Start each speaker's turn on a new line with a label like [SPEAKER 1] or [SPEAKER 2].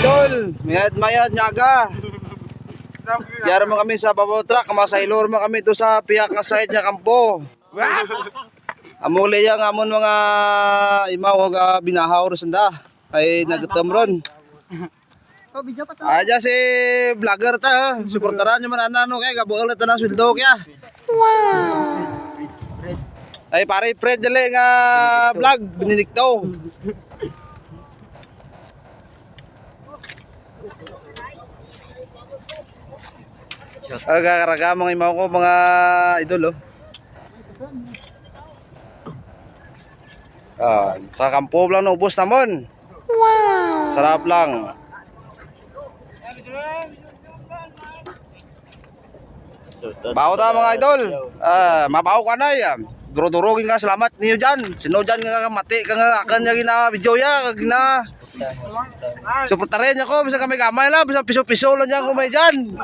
[SPEAKER 1] idol, mayad nyaga. Yara mo kami sa babaw truck, masailor mo kami to sa piyak nga side nga kampo. Amuli yang amon mga imaw nga binahaw ro sanda ay nagtam ron. Aja si vlogger ta, suportaran nyo man ano kay gabuol ta ng sweldo kaya. Wow. Ay pare Fred dali nga vlog Benedicto. Aga mga imaw ko mga idol oh. Sa kampo lang naubos namon. Wow. Sarap lang. Bawo ta mga idol. Mabaw ka na ya. Duro-durogin ka, salamat niyo dyan. Sino dyan nga mati ka nga akan nga gina video ya, gina. Suportarin niyo ko, bisa kami gamay lang, bisa piso-piso lang dyan kumay dyan.